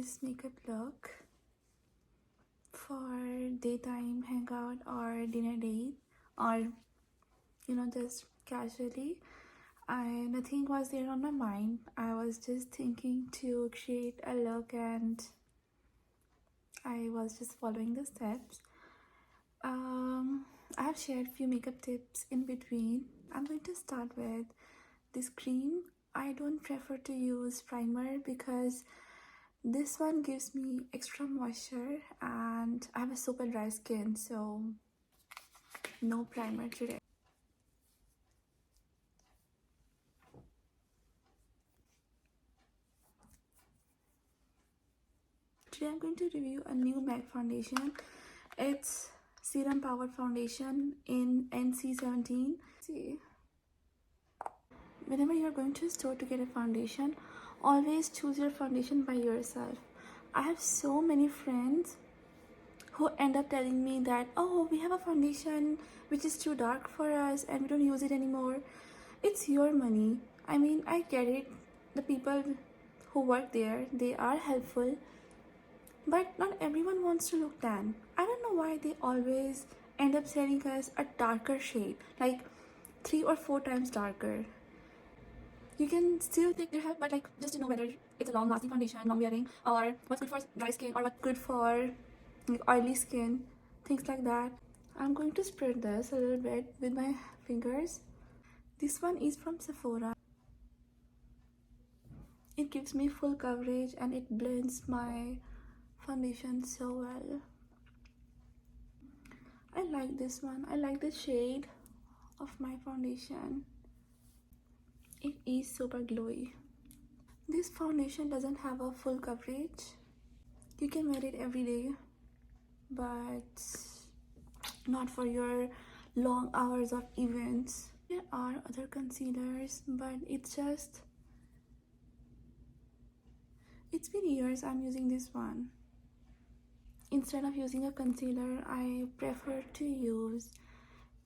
this makeup look for daytime hangout or dinner date, or just casually. Nothing was there on my mind. I was just thinking to create a look, and I was just following the steps. I have shared few makeup tips in between. I'm going to start with this cream. I don't prefer to use primer because this one gives me extra moisture and I have a super dry skin, so no primer today. Today I'm going to review a new MAC foundation. It's Serum Powered Foundation in NC17. See, whenever you're going to a store to get a foundation, always choose your foundation by yourself. I have so many friends who end up telling me that, oh, we have a foundation which is too dark for us and we don't use it anymore. It's your money. I mean, I get it. The people who work there, they are helpful. But not everyone wants to look tan. I don't know why they always end up selling us a darker shade, like 3 or 4 times darker. You can still take their help, but just to know whether it's a long lasting foundation, long wearing, or what's good for dry skin, or what's good for oily skin, things like that. I'm going to spread this a little bit with my fingers. This one is from Sephora. It gives me full coverage and it blends my foundation so well. I like this one. I like the shade of my foundation. It is super glowy. This foundation doesn't have a full coverage. You can wear it every day, but not for your long hours of events. There are other concealers, but it's been years I'm using this one. Instead of using a concealer, I prefer to use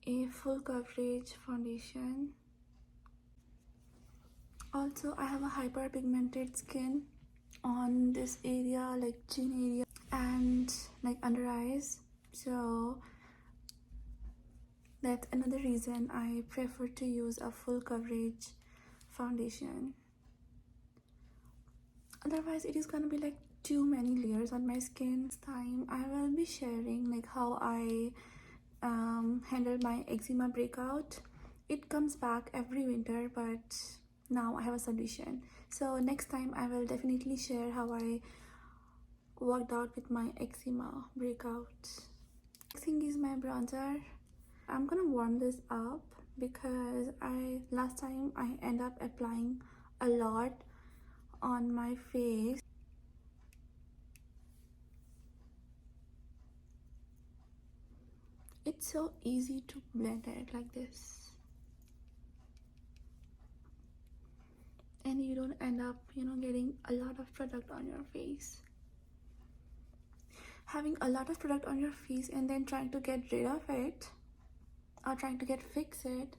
a full coverage foundation. Also, I have a hyperpigmented skin on this area, like chin area and under eyes, so that's another reason I prefer to use a full coverage foundation. Otherwise it is gonna be too many layers on my skin. This time I will be sharing how I handle my eczema breakout. It comes back every winter, but now I have a solution. So next time I will definitely share how I worked out with my eczema breakout. Next thing is my bronzer. I'm gonna warm this up because last time I end up applying a lot on my face. It's so easy to blend it like this, and you don't end up getting a lot of product on your face. Having a lot of product on your face and then trying to get rid of it or trying to fix it,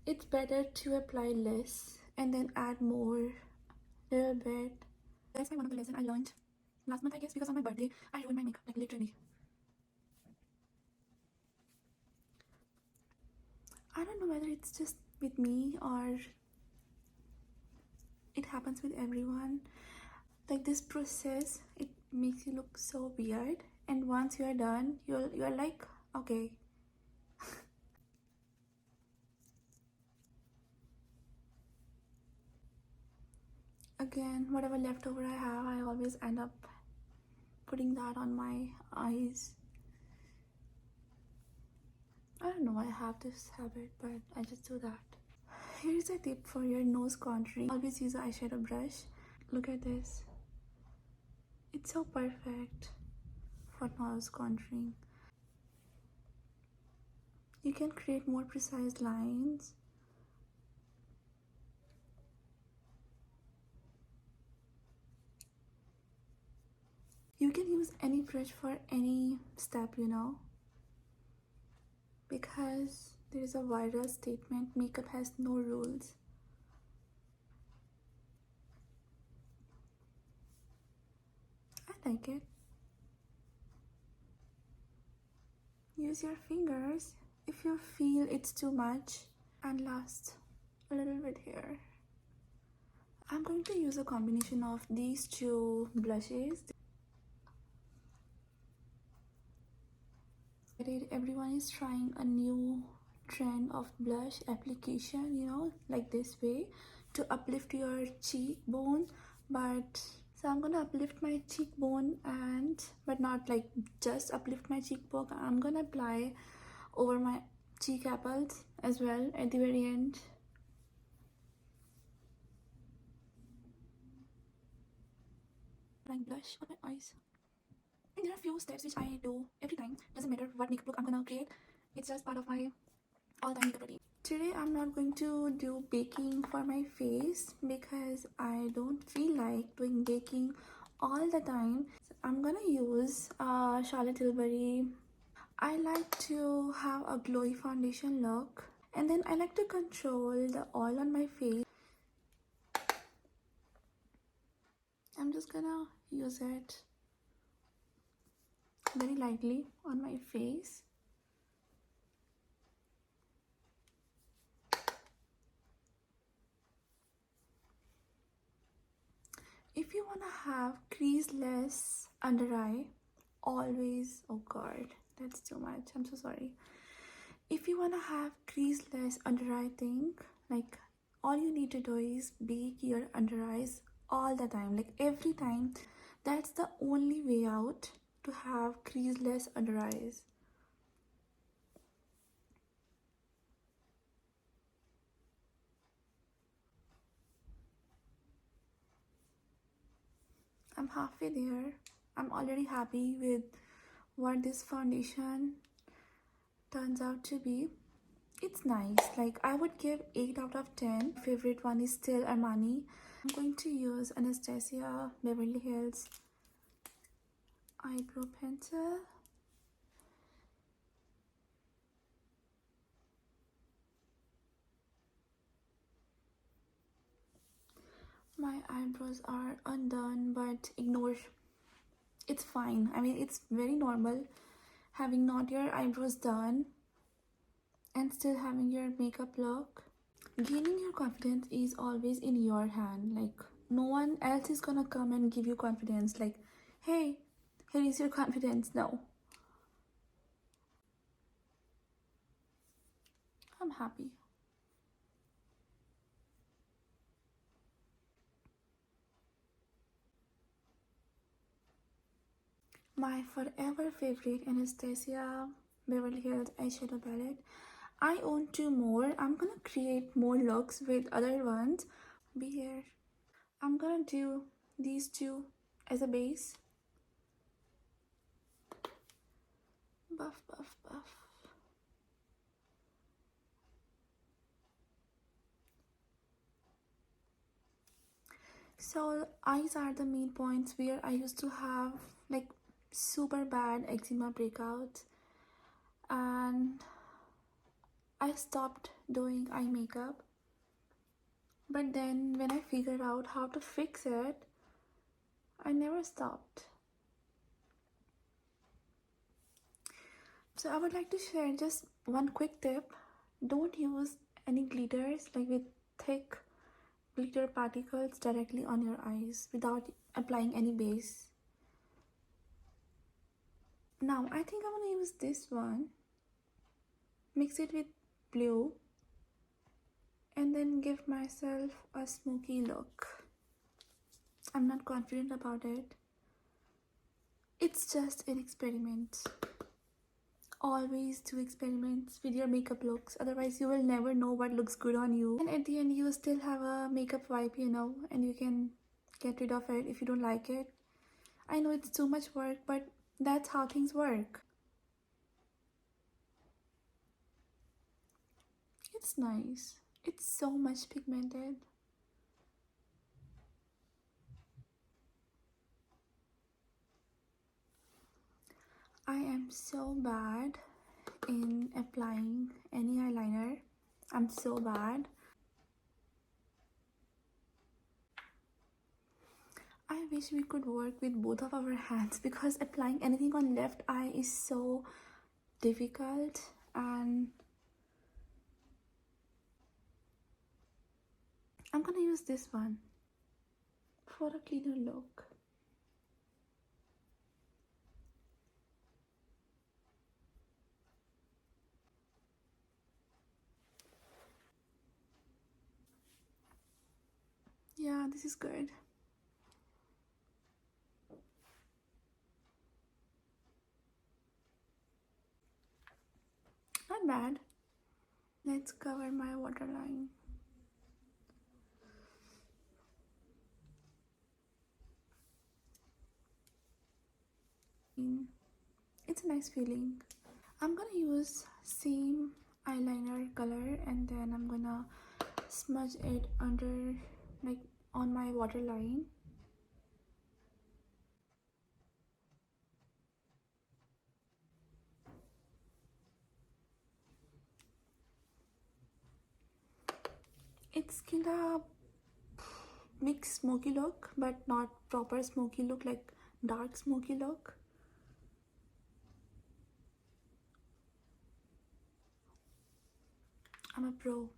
it's better to apply less and then add more, little bit. That's one of the lessons I learned last month, I guess, because on my birthday I ruined my makeup, literally. I don't know whether it's just with me or it happens with everyone. This process, it makes you look so weird, and once you are done, you're like, okay. Again, whatever leftover I have, I always end up putting that on my eyes. I don't know why I have this habit, but I just do that. Here's a tip for your nose contouring. Always use an eyeshadow brush. Look at this. It's so perfect for nose contouring. You can create more precise lines. You can use any brush for any step, because there is a viral statement, makeup has no rules. like it. Use your fingers if you feel it's too much. And last, a little bit here. I'm going to use a combination of these two blushes. Everyone is trying a new trend of blush application, you know, like this way to uplift your cheekbone. But so I'm gonna uplift my cheekbone, but not like just uplift my cheekbone. I'm gonna apply over my cheek apples as well at the very end. Applying blush on my eyes. And there are a few steps which I do every time. Doesn't matter what makeup look I'm gonna create. It's just part of my all-time makeup routine. Today I'm not going to do baking for my face because I don't feel like doing baking all the time. So I'm gonna use Charlotte Tilbury. I like to have a glowy foundation look, and then I like to control the oil on my face. I'm just gonna use it very lightly on my face. If you want to have creaseless under eye, always, oh god, that's too much, I'm so sorry. If you want to have creaseless under eye thing, like all you need to do is bake your under eyes all the time, like every time. That's the only way out to have creaseless under eyes. I'm halfway there. I'm already happy with what this foundation turns out to be. It's nice, like I would give 8 out of 10. Favorite one is still Armani. I'm going to use Anastasia Beverly Hills eyebrow pencil. My eyebrows are undone, but ignore, it's fine. I mean, it's very normal having not your eyebrows done and still having your makeup look. Gaining your confidence is always in your hand. Like no one else is gonna come and give you confidence, like, hey, here is your confidence. No, I'm happy. My forever favorite Anastasia Beverly Hills Eyeshadow Palette. I own 2 more. I'm gonna create more looks with other ones. Be here. I'm gonna do these 2 as a base. Buff, buff, buff. So eyes are the main points where I used to have like super bad eczema breakouts, and I stopped doing eye makeup. But then when I figured out how to fix it, I never stopped. So I would like to share just one quick tip. Don't use any glitters, like with thick glitter particles, directly on your eyes without applying any base. Now I think I'm gonna use this one, mix it with blue, and then give myself a smoky look. I'm not confident about it. It's just an experiment. Always do experiments with your makeup looks, otherwise you will never know what looks good on you, and at the end you still have a makeup wipe, you know, and you can get rid of it if you don't like it. I know it's too much work, but that's how things work. It's nice. It's so much pigmented. I am so bad in applying any eyeliner. I'm so bad. I wish we could work with both of our hands because applying anything on left eye is so difficult. And I'm gonna use this one for a cleaner look. Yeah, this is good. Not bad. Let's cover my waterline. It's a nice feeling. I'm gonna use same eyeliner color and then I'm gonna smudge it under, like, on my waterline. It's kinda mixed smoky look, but not proper smoky look, like dark smoky look. I'm a pro.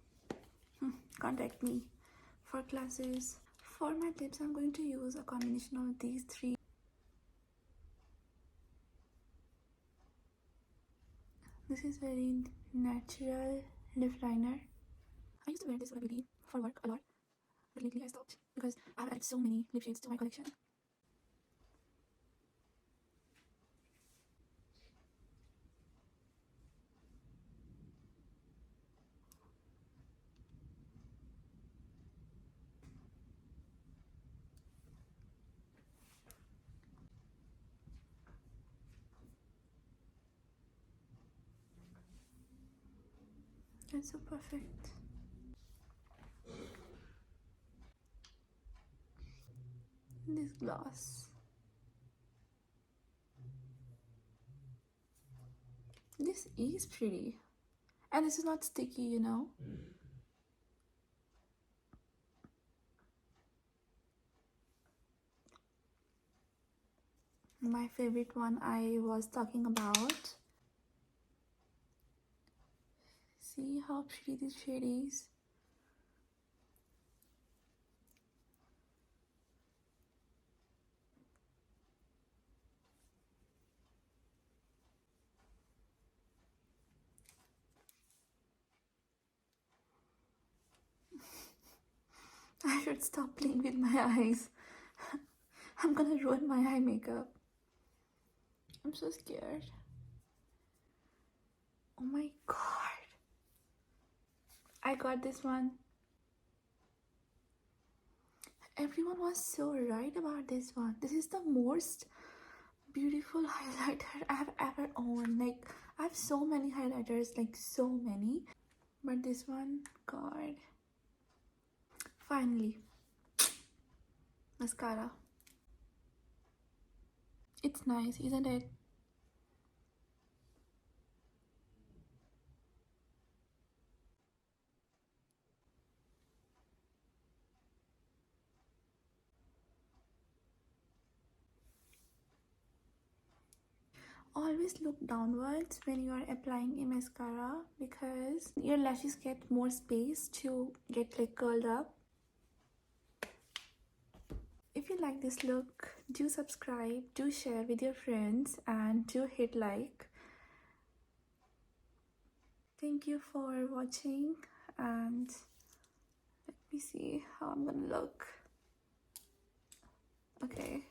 Contact me for classes. For my lips, I'm going to use a combination of these three. This is very natural lip liner. I used to wear this for beauty for work a lot, but lately I stopped because I've added so many lip shades to my collection. That's so perfect. This gloss. This is pretty. And this is not sticky, you know. My favorite one I was talking about. See how pretty this shade is. I should stop playing with my eyes. I'm gonna ruin my eye makeup. I'm so scared. Oh my god. I got this one. Everyone was so right about this one. This is the most beautiful highlighter I have ever owned. Like, I have so many highlighters, like so many. But this one, god. Finally. Mascara. It's nice, isn't it? Always look downwards when you are applying a mascara because your lashes get more space to get like curled up. If you like this look, do subscribe, do share with your friends, and do hit like. Thank you for watching, and let me see how I'm gonna look. Okay.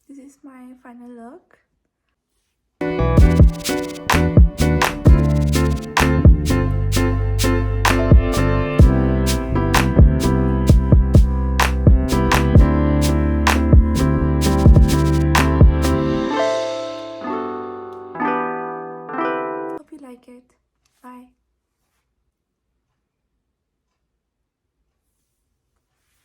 This is my final look.